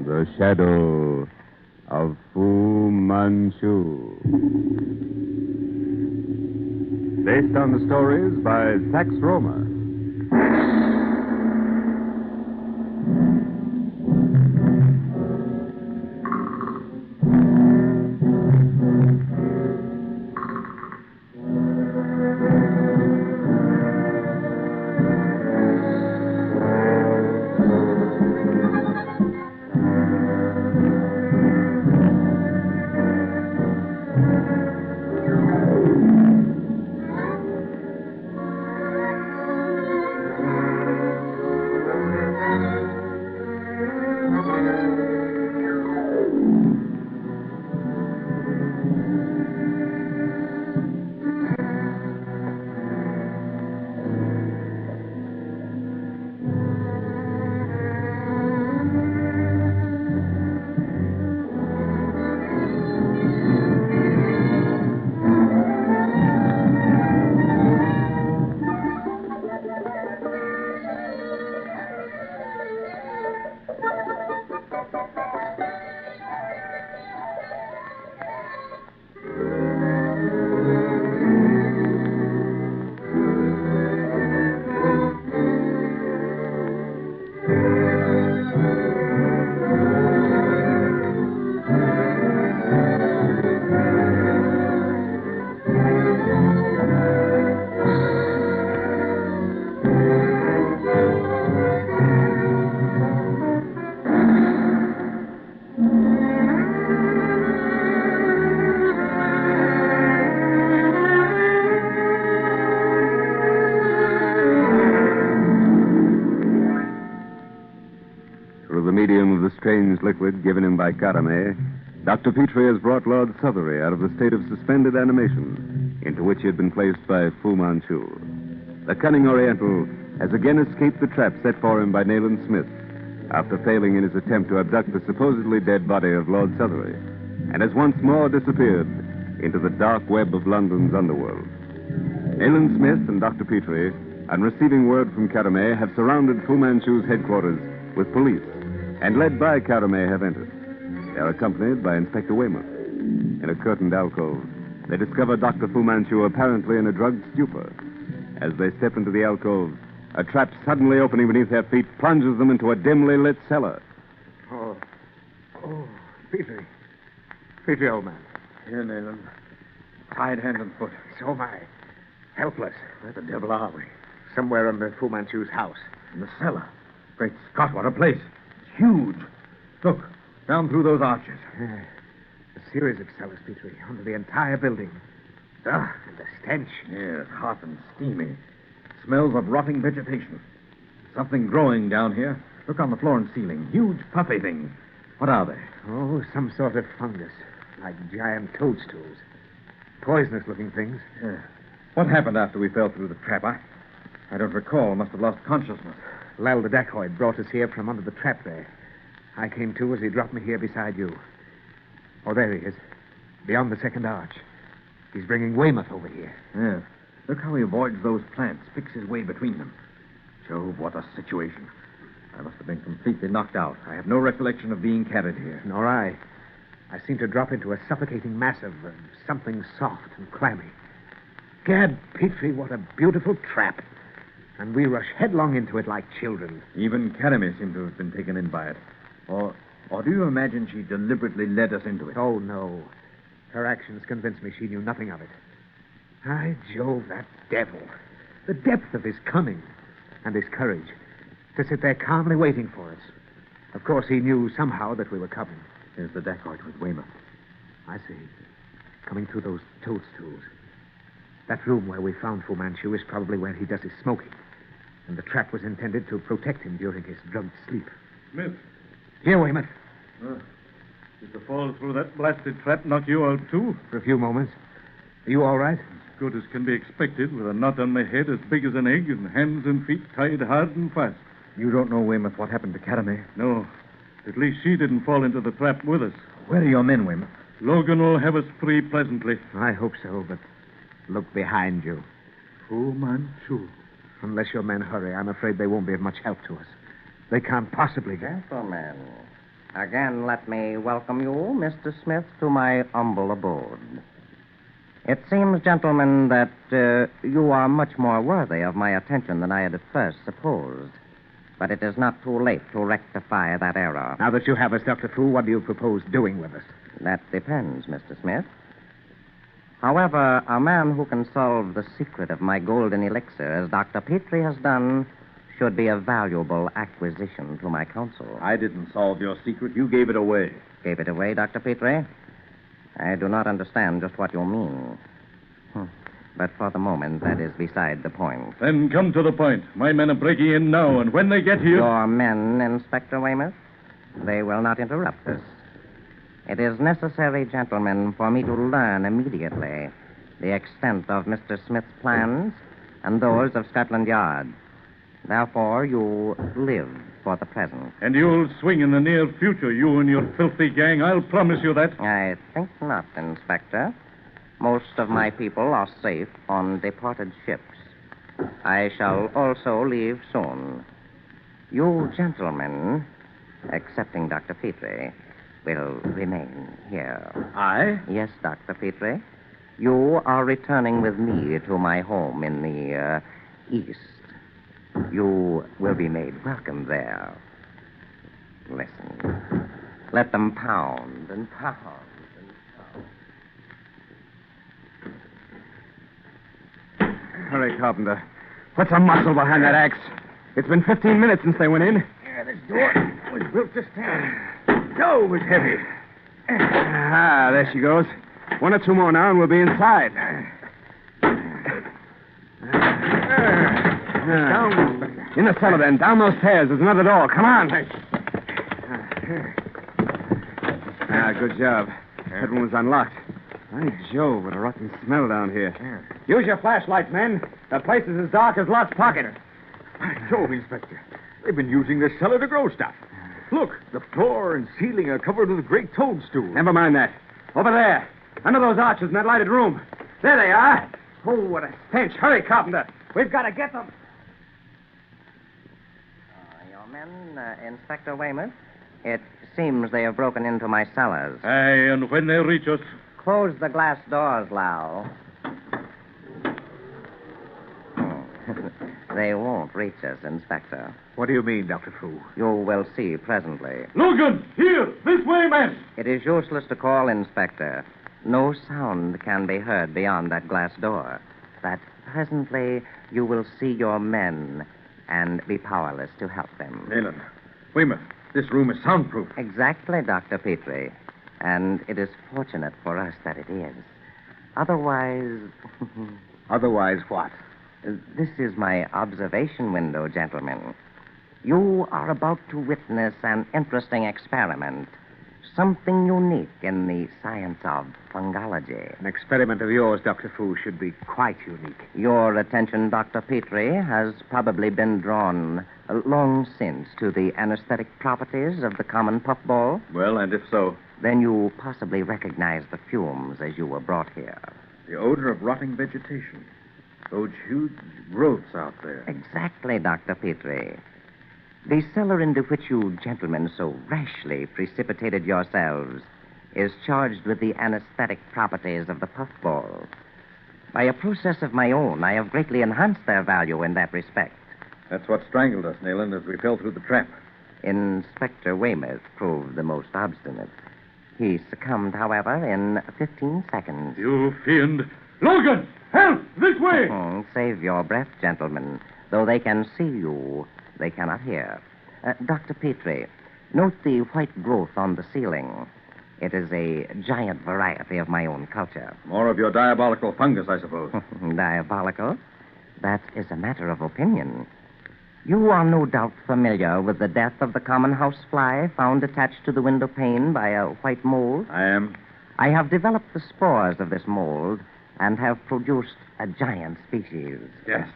The Shadow of Fu Manchu. Based on the stories by Sax Rohmer. Strange liquid given him by Karame, Dr. Petrie has brought Lord Southery out of the state of suspended animation into which he had been placed by Fu Manchu. The cunning Oriental has again escaped the trap set for him by Nayland Smith after failing in his attempt to abduct the supposedly dead body of Lord Southery, and has once more disappeared into the dark web of London's underworld. Nayland Smith and Dr. Petrie, on receiving word from Karame, have surrounded Fu Manchu's headquarters with police, and led by Karame have entered. They are accompanied by Inspector Weymouth. In a curtained alcove, they discover Dr. Fu Manchu apparently in a drugged stupor. As they step into the alcove, a trap suddenly opening beneath their feet plunges them into a dimly lit cellar. Oh, Petrie. Petrie, old man. Here, Nayland. Tied hand and foot. So am I. Helpless. Where the devil are we? Somewhere under Fu Manchu's house. In the cellar. Great Scott, what a place. Huge. Look, down through those arches. A series of cellars, Petrie, under the entire building. And the stench. Yes, hot and steamy. Smells of rotting vegetation. Something growing down here. Look on the floor and ceiling. Huge puffy things. What are they? Oh, some sort of fungus. Like giant toadstools. Poisonous-looking things. Yeah. What happened after we fell through the trap? I don't recall. Must have lost consciousness. Lel, the dacoit, brought us here from under the trap there. I came to as he dropped me here beside you. Oh, there he is. Beyond the second arch. He's bringing Weymouth over here. Yes. Look how he avoids those plants, picks his way between them. Jove, what a situation. I must have been completely knocked out. I have no recollection of being carried here. Nor I. I seemed to drop into a suffocating mass of something soft and clammy. Gad, Petrie, what a beautiful trap. And we rush headlong into it like children. Even Karame seemed to have been taken in by it. Or do you imagine she deliberately led us into it? Oh, no. Her actions convinced me she knew nothing of it. By Jove, that devil. The depth of his cunning and his courage to sit there calmly waiting for us. Of course, he knew somehow that we were coming. Here's the dacoit with Weymouth. I see. Coming through those toadstools. That room where we found Fu Manchu is probably where he does his smoking. And the trap was intended to protect him during his drugged sleep. Smith. Here, Weymouth. Did the fall through that blasted trap knock you out, too? For a few moments. Are you all right? As good as can be expected, with a knot on my head as big as an egg and hands and feet tied hard and fast. You don't know, Weymouth, what happened to Karame? No. At least she didn't fall into the trap with us. Where are your men, Weymouth? Logan will have us free presently. I hope so, but look behind you. Fu Manchu. Unless your men hurry, I'm afraid they won't be of much help to us. They can't possibly get... Gentlemen, Again, let me welcome you, Mr. Smith, to my humble abode. It seems, gentlemen, that you are much more worthy of my attention than I had at first supposed. But it is not too late to rectify that error. Now that you have us, Dr. Fu, what do you propose doing with us? That depends, Mr. Smith. However, a man who can solve the secret of my golden elixir, as Dr. Petrie has done, should be a valuable acquisition to my counsel. I didn't solve your secret. You gave it away. Gave it away, Dr. Petrie? I do not understand just what you mean. But for the moment, that is beside the point. Then come to the point. My men are breaking in now, and when they get here... Your men, Inspector Weymouth? They will not interrupt us. It is necessary, gentlemen, for me to learn immediately the extent of Mr. Smith's plans and those of Scotland Yard. Therefore, you live for the present. And you'll swing in the near future, you and your filthy gang. I'll promise you that. I think not, Inspector. Most of my people are safe on departed ships. I shall also leave soon. You gentlemen, excepting Dr. Petrie, will remain here. I? Yes, Dr. Petrie. You are returning with me to my home in the East. You will be made welcome there. Listen. Let them pound and pound and pound. Hurry, Carpenter. Put some muscle behind that axe. It's been 15 minutes since they went in. Yeah, this door was built to stand. Joe was heavy. Ah, there she goes. One or two more now, and we'll be inside. Down, Inspector. In the cellar, then. Down those stairs. There's another door. Come on. Ah, good job. That one was unlocked. By Jove, what a rotten smell down here. Use your flashlights, men. The place is as dark as Lot's pocket. By Jove, Inspector. They've been using this cellar to grow stuff. Look, the floor and ceiling are covered with great toadstools. Never mind that. Over there. Under those arches in that lighted room. There they are. Oh, what a stench. Hurry, Carpenter. We've got to get them. Your men, Inspector Weymouth, it seems they have broken into my cellars. Aye, and when they reach us... Close the glass doors, Lau. They won't reach us, Inspector. What do you mean, Dr. Fu? You will see presently. Logan, here! This way, man! It is useless to call, Inspector. No sound can be heard beyond that glass door. But presently you will see your men and be powerless to help them. Nayland, Weymouth, this room is soundproof. Exactly, Dr. Petrie. And it is fortunate for us that it is. Otherwise... Otherwise what? This is my observation window, gentlemen. You are about to witness an interesting experiment. Something unique in the science of fungology. An experiment of yours, Dr. Fu, should be quite unique. Your attention, Dr. Petrie, has probably been drawn long since to the anesthetic properties of the common puffball. Well, and if so? Then you possibly recognize the fumes as you were brought here. The odor of rotting vegetation. Those huge growths out there. Exactly, Dr. Petrie. The cellar into which you gentlemen so rashly precipitated yourselves is charged with the anesthetic properties of the puffball. By a process of my own, I have greatly enhanced their value in that respect. That's what strangled us, Nayland, as we fell through the trap. Inspector Weymouth proved the most obstinate. He succumbed, however, in 15 seconds. You fiend! Logan! Help! This way! Save your breath, gentlemen. Though they can see you, they cannot hear. Dr. Petrie, note the white growth on the ceiling. It is a giant variety of my own culture. More of your diabolical fungus, I suppose. Diabolical? That is a matter of opinion. You are no doubt familiar with the death of the common housefly found attached to the window pane by a white mold. I am. I have developed the spores of this mold and have produced a giant species. Yes.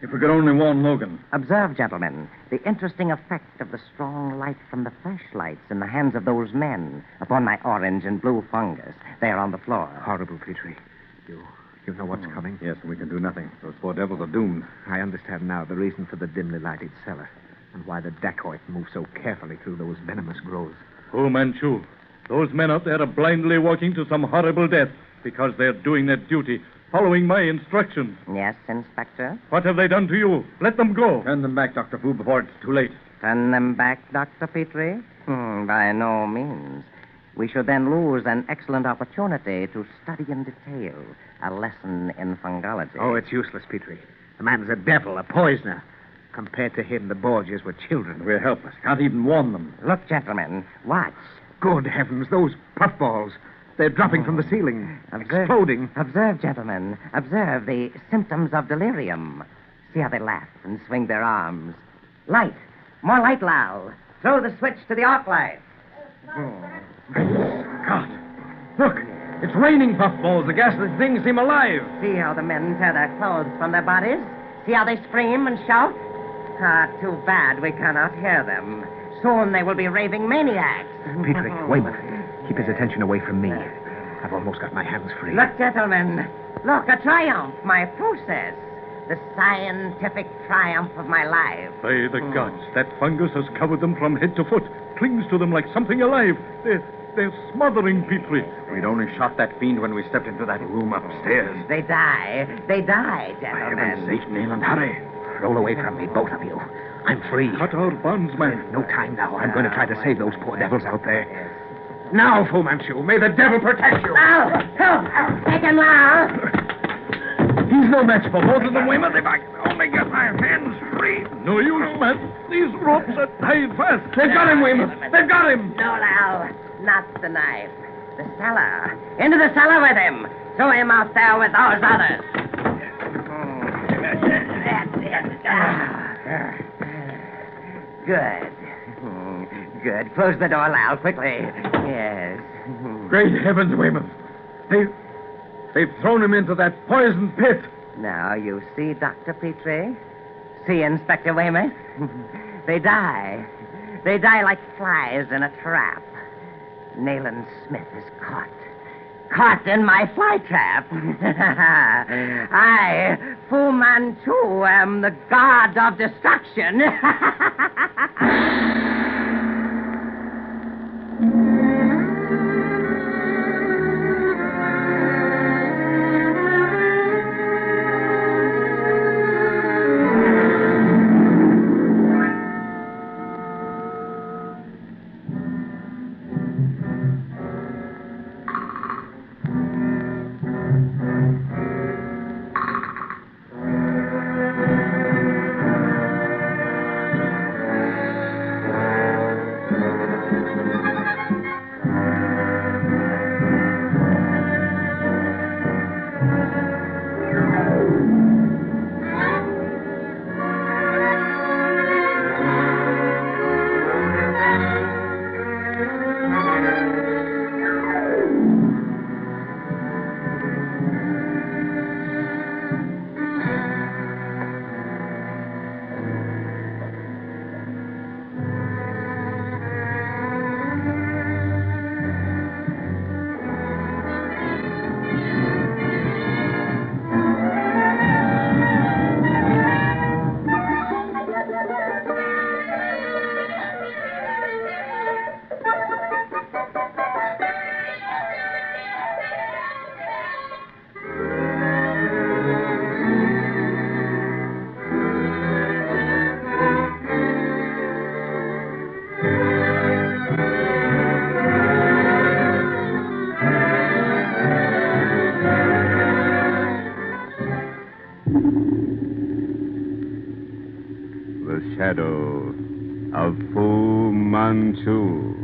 If we could only warn Logan. Observe, gentlemen, the interesting effect of the strong light from the flashlights in the hands of those men upon my orange and blue fungus there on the floor. Horrible, Petrie. You know what's coming? Yes, and we can do nothing. Those poor devils are doomed. I understand now the reason for the dimly lighted cellar. and why the dacoit moved so carefully through those venomous growths. Fu Manchu, those men out there are blindly walking to some horrible death because they're doing their duty, following my instructions. Yes, Inspector? What have they done to you? Let them go. Turn them back, Dr. Fu, before it's too late. Turn them back, Dr. Petrie? By no means. We should then lose an excellent opportunity to study in detail a lesson in fungology. Oh, it's useless, Petrie. The man's a devil, a poisoner. Compared to him, the Borgias were children. We're helpless. Can't even warn them. Look, gentlemen, watch. Good heavens, those puffballs. They're dropping from the ceiling, exploding. Observe, gentlemen. Observe the symptoms of delirium. See how they laugh and swing their arms. Light. More light, Lal. Throw the switch to the arc light. God. Look, it's raining puffballs. The ghastly things seem alive. See how the men tear their clothes from their bodies? See how they scream and shout? Ah, too bad we cannot hear them. Soon they will be raving maniacs. Petrie, Weymouth, keep his attention away from me. I've almost got my hands free. Look, gentlemen. Look, a triumph. My process. The scientific triumph of my life. By the gods, that fungus has covered them from head to foot, clings to them like something alive. They're smothering Petrie. We'd only shot that fiend when we stepped into that room upstairs. They die. They die, For gentlemen. heaven's sake, Nayland, hurry. Roll away from me, both of you. I'm free. Cut our bonds, man. No time now. I'm going to try to save those poor devils out there. Now, Fu Manchu, may the devil protect you. Lal! Help! Take him, Lal! He's no match for both of them, Weymouth. If I could only get my hands free. No use, man. These ropes are tied fast. They've got him, Weymouth. They've got him. No, Lal. Not the knife. The cellar. Into the cellar with him. Throw him out there with those others. Good. Good. Close the door, Lal, quickly. Yes. Great heavens, Weymouth. They've thrown him into that poison pit. Now, you see, Dr. Petrie? See, Inspector Weymouth? They die. They die like flies in a trap. Nayland Smith is caught. Caught in my fly trap. I, Fu Manchu, am the god of destruction. The shadow of Fu Manchu.